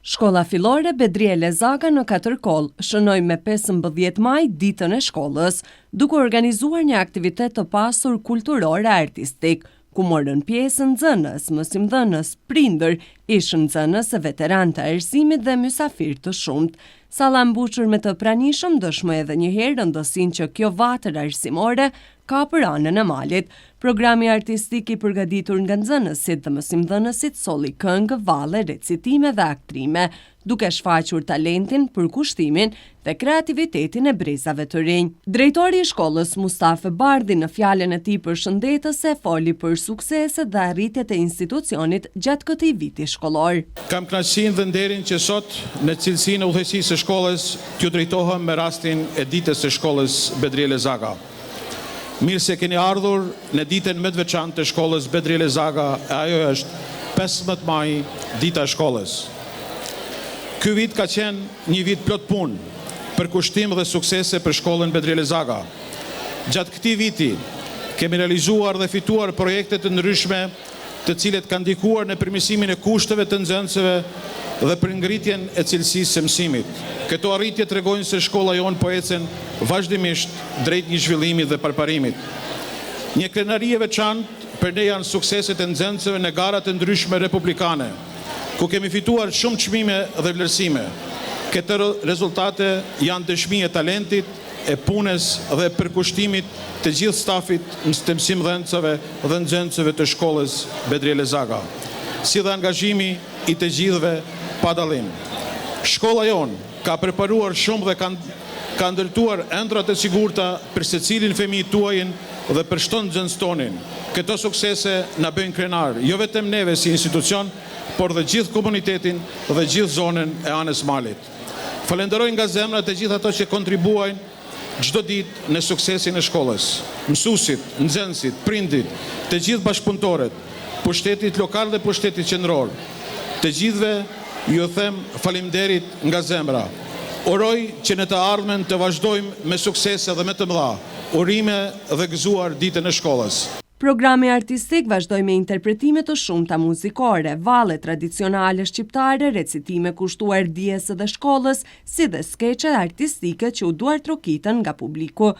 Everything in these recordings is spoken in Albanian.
Shkolla fillore Bedrie Lezaka në Katërkoll shënoi me 15 maj ditën e shkollës, duke organizuar një aktivitet të pasur kulturor e artistik, ku morën pjesë nxënës, mësimdhënës, prindër, ish nxënës e veteran të arsimit dhe mysafir të shumt. Salla mbushur me të pranishëm dëshmoi edhe një herë rëndësinë që kjo vatër arsimore ka për anën e malit. Programi artistik i përgatitur nga nxënësit dhe mësimdhënësit solli këngë, valle, recitime dhe aktrime, duke shfaqur talentin, përkushtimin dhe kreativitetin e brezave të rinj. Drejtori i shkollës Mustafe Bardhi në fjalën e tij përshëndetëse foli për sukseset dhe arritjet e institucionit gjatë këtij viti shkollor. Kam kënaqësinë dhe nderin që sot në cilësinë e udhëheqësisë së shkollës t'ju drejtohem me rastin e ditës së shkollës Bedrie Lezaka. Mirë se keni ardhur në ditën më të veçantë të shkollës Bedrie Lezaka, e ajo është 15 maj, dita e shkollës. Ky vit ka qenë një vit plot punë, përkushtim dhe suksese për shkollën Bedrie Lezaka. Gjatë këtij viti kemi realizuar dhe fituar projekte të ndryshme, të cilët kanë ndikuar në përmirësimin e kushteve të nxënësve dhe për ngritjen e cilësisë së mësimit. Këto arritje tregojnë se shkolla jonë po ecën vazhdimisht drejt një zhvillimi dhe përparimit. Një krenari e veçantë për ne janë sukseset e nxënësve në gara të ndryshme republikane, ku kemi fituar shumë çmime dhe vlerësime. Këto rezultate janë dëshmi e talentit, e punës dhe përkushtimit të gjithë stafit të mësimdhënësve dhe nxënësve të shkollës Bedrie Lezaka, si dhe angazhimi i të gjithëve pa dallim. Shkolla jonë ka preparuar shumë dhe ka ndërtuar ëndrat e sigurta për secilin fëmijë tuajin dhe për çdo nxënës tonin. Këto suksese na bëjnë krenar, jo vetëm neve si institucion, por dhe gjithë komunitetin dhe gjithë zonën e Anës Malit. Falenderoj nga zemra të gjithë ato që kontribuajnë çdo ditë në suksesin e shkollës. Mësuesit, nxënësit, prindit, të gjithë bashkëpunëtorët, pushtetit lokal dhe pushtetit qendror. Të gjithëve ju them faleminderit nga zemra. Uroj që në të ardhmen të vazhdojmë me suksese dhe me të mëdha, urime dhe gëzuar ditën e shkollës. Programi artistik vazhdoi me interpretime të shumta muzikore, valle tradicionale shqiptare, recitime kushtuar dijes dhe shkollës, si dhe skeqe artistike që u duartrokitën nga publiku.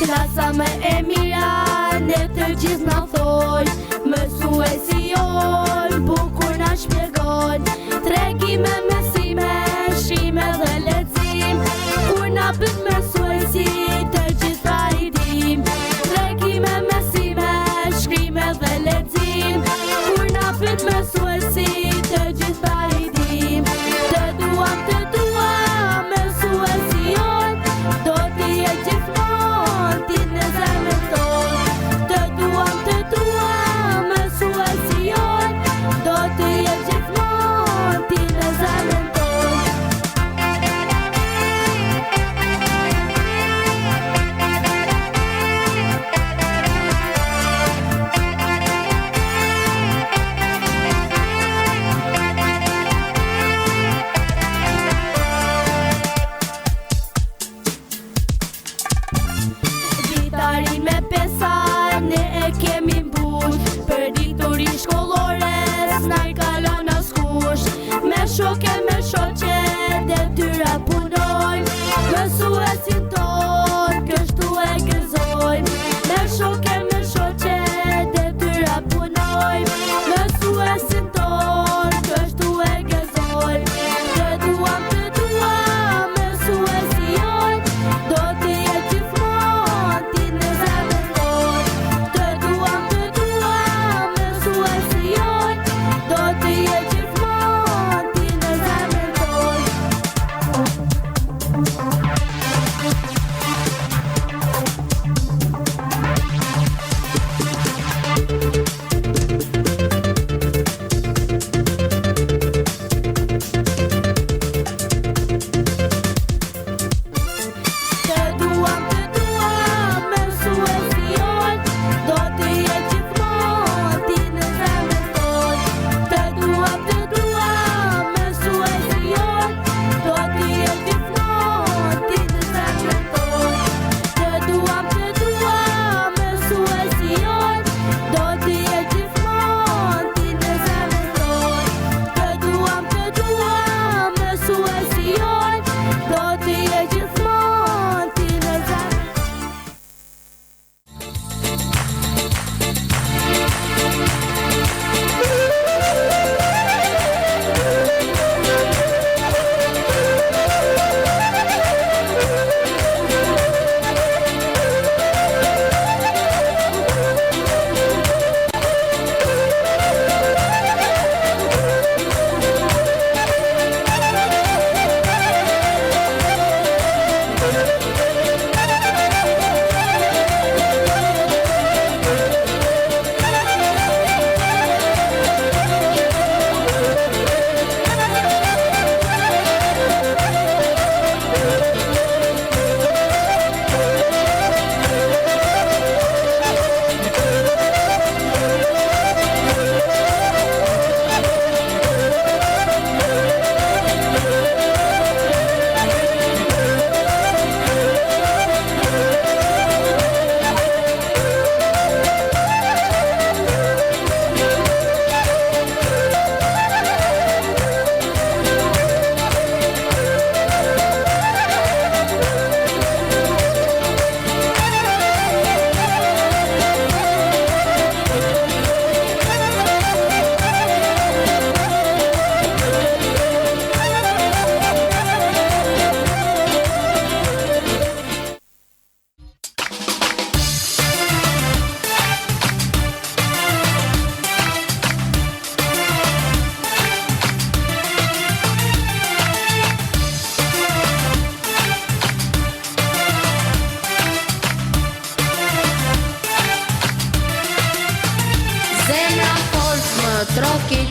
Klasa me e mira, ne të gjithë na thoj, mësuesi jon, bukur na shpjegon, tregime, mësime, shime dhe lexim, kur na bën mësuesi të gjithë pa i dim. Tregime, mësime, shkrime dhe lexim, kur na bën mësuesi të gjithë pa i dim. Të duam, mësuesi jon, do t'i e gjithmonë ti në zemrën tonë. Të duam,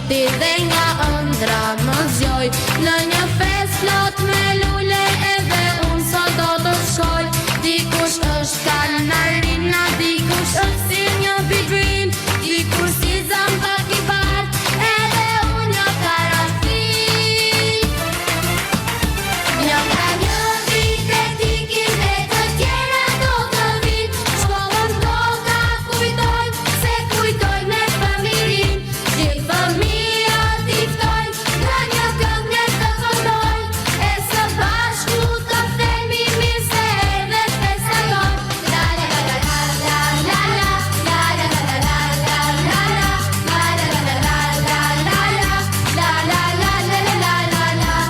viti dhe nga ëndra më zjoj. Në një fest plot me lule edhe unë sot do të shkoj. Dikush është Kanarina, dikush është si një bibin, dikush si zamba kibar, edhe unë një karafin. Një nga një vit e tikin dhe të tjera do të vit. Shkollën do ka kujtojnë, se kujtojnë me famirin. Gjithë familja tiftojnë, nga një këngë të këndojnë, e së bashku të themi mirë se erdhe festa jonë. La la la la la la la la la la la la la la la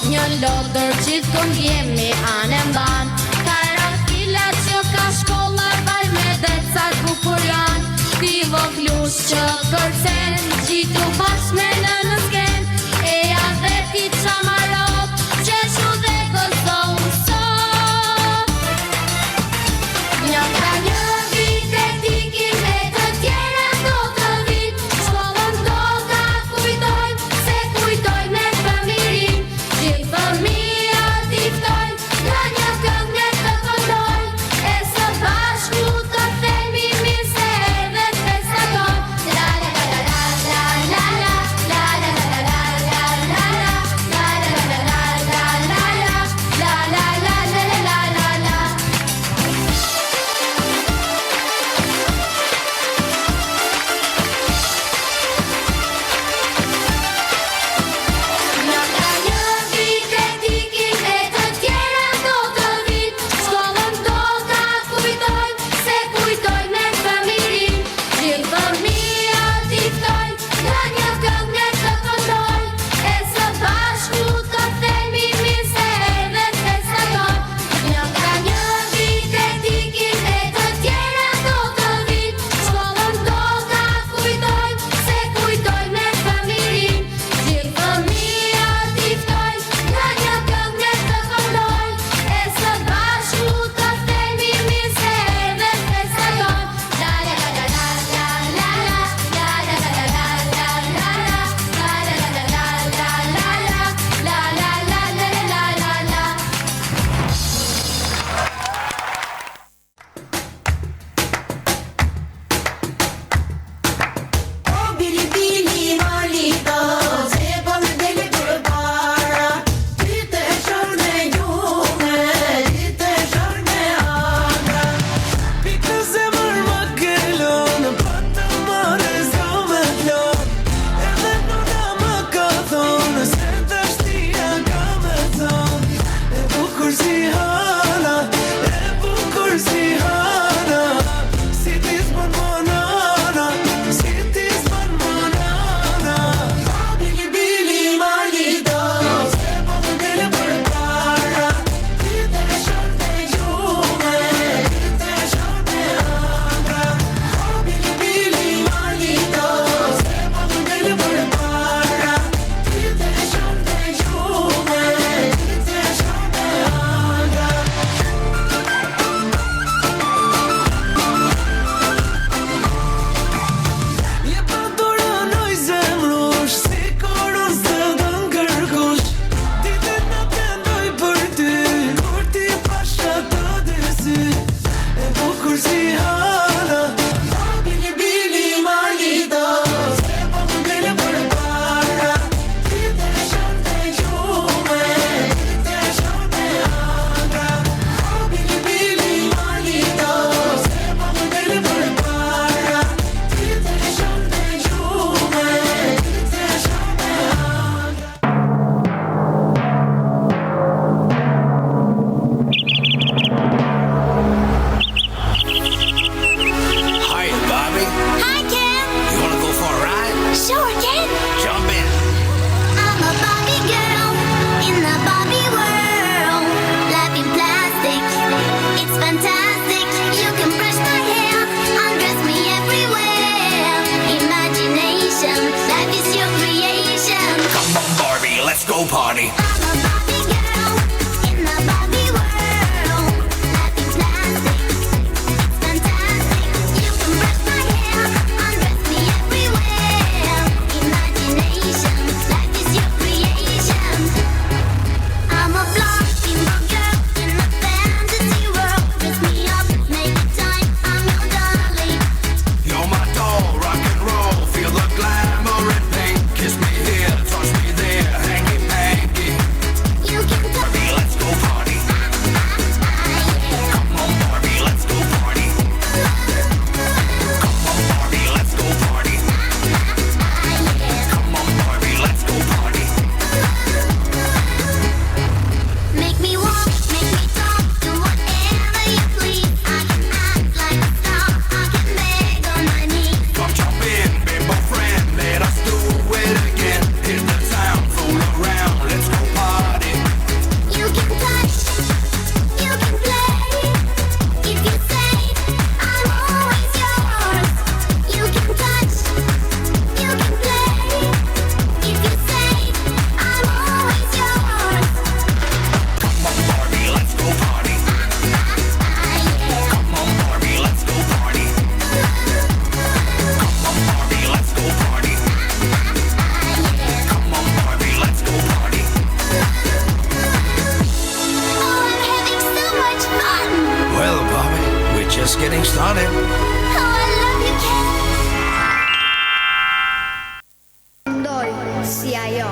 një lodër gjithë kënd jemi anë mban. Karafila që ka shkolla vaj me decat bukur janë. Ti voglush që kërcen, gjithu bashkë me në nësken. E ja dhe ti qamarot, qeshu dhe gëzohu sot. Një nga një vit e tikin dhe të tjera do të vit. Shkollën do ka kujtojnë, se kujtojnë me famirin. Gjithë familja tiftojnë, nga një këngë të këndojnë, e së bashku të themi mirë se erdhe festa jonë. La la la la la la la just getting started. Oh, I love you. Ndoj si ajo.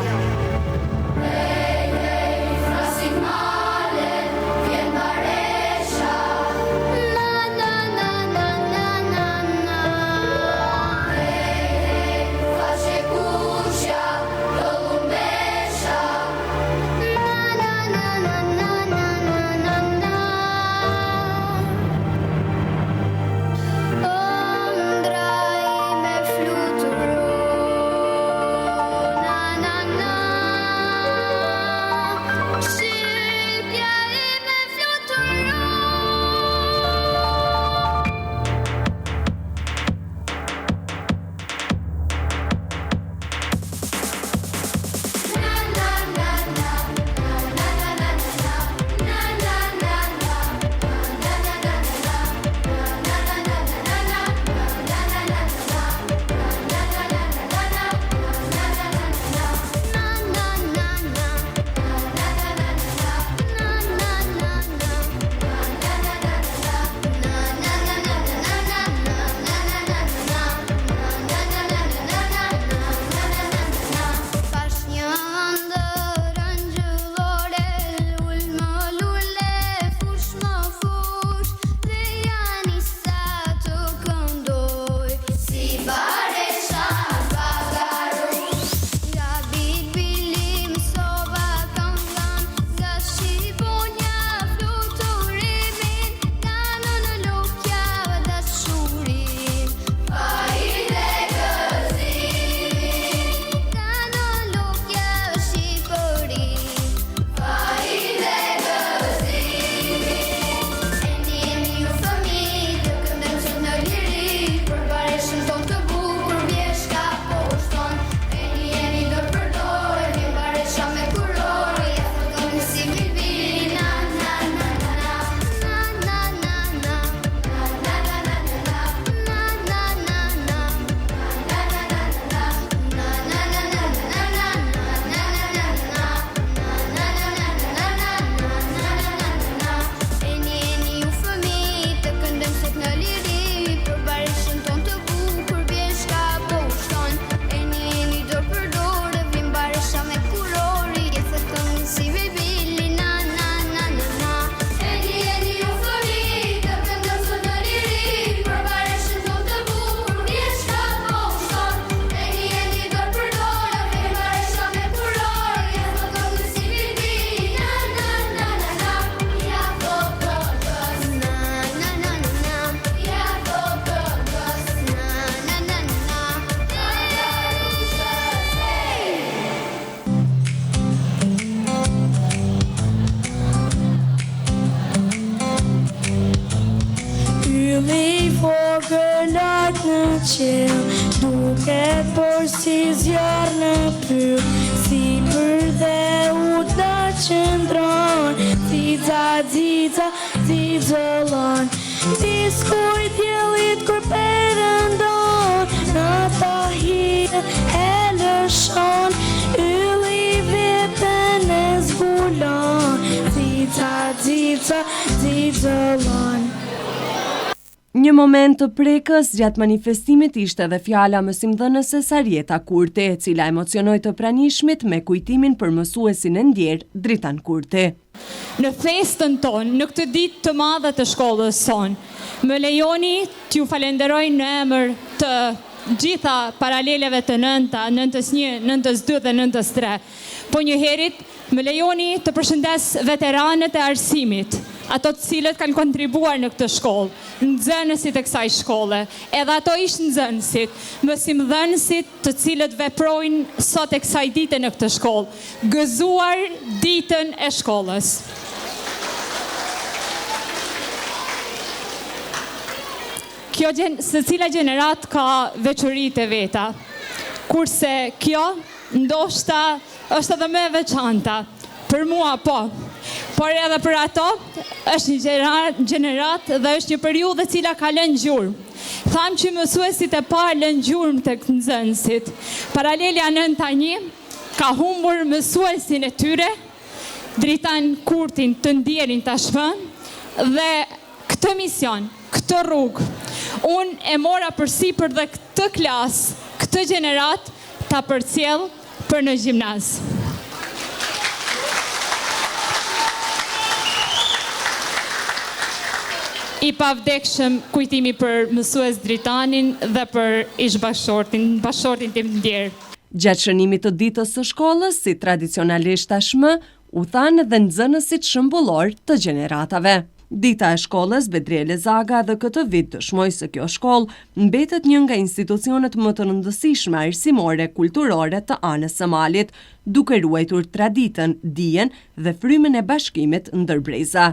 Duke por si zjarë në pyr, si për dhe u të qëndron, zica zizëllon, diskuj djelit kur përëndon, në ta hirën e lëshon, yli vetën e zbulon, zica zizëllon. Një moment të prekës gjatë manifestimit ishte dhe fjala mësimdhënëses Arieta Kurti, e cila emocionoi të pranishmit me kujtimin për mësuesin e ndjer Dritan Kurti. Në festën tonë, në këtë ditë të madhe të shkollës sonë, më lejoni t'ju falenderoj në emër të gjitha paraleleve të nënta, nëntës 1, nëntës 2 dhe nëntës 3. Po njëherit, më lejoni të përshëndes veteranët e arsimit, ato të cilët kanë kontribuar në këtë shkollë, nxënësit e kësaj shkolle, edhe ato ishtë nxënësit, mësimdhënësit të cilët veprojnë sot e kësaj dite në këtë shkollë, gëzuar ditën e shkollës. Se cila gjenerat ka veçoritë e veta, kurse kjo ndoshta është edhe më e veçanta. Për mua po, por edhe për ato është një gjenerat dhe është një periudhë e cila ka lënë gjurmë. Tham që mësuesit e parë lënë gjurmë tek nxënësit. Paralelja 9-1 ka humbur mësuesin e tyre, Dritan Kurtin të ndjerin tashmë, dhe këtë mision, këtë këtë rrugë. Unë e mora përsipër dhe këtë klasë, këtë gjenerat, ta përcjell për në gjimnaz. I pavdekshëm kujtimi për mësues Dritanin dhe për bashkëshortin tim ndjerë. Gjatë shënimit të ditës së shkollës, si tradicionalisht tashmë, u thanë dhe nxënësit shëmbullor të gjeneratave. Dita e shkollës Bedriele Zaga dhe këtë vit dëshmoi se kjo shkollë mbetet një nga institucionet më të rëndësishme arsimore kulturore të anës së malit, duke ruajtur traditën, dijen dhe frymën e bashkimit ndër breza.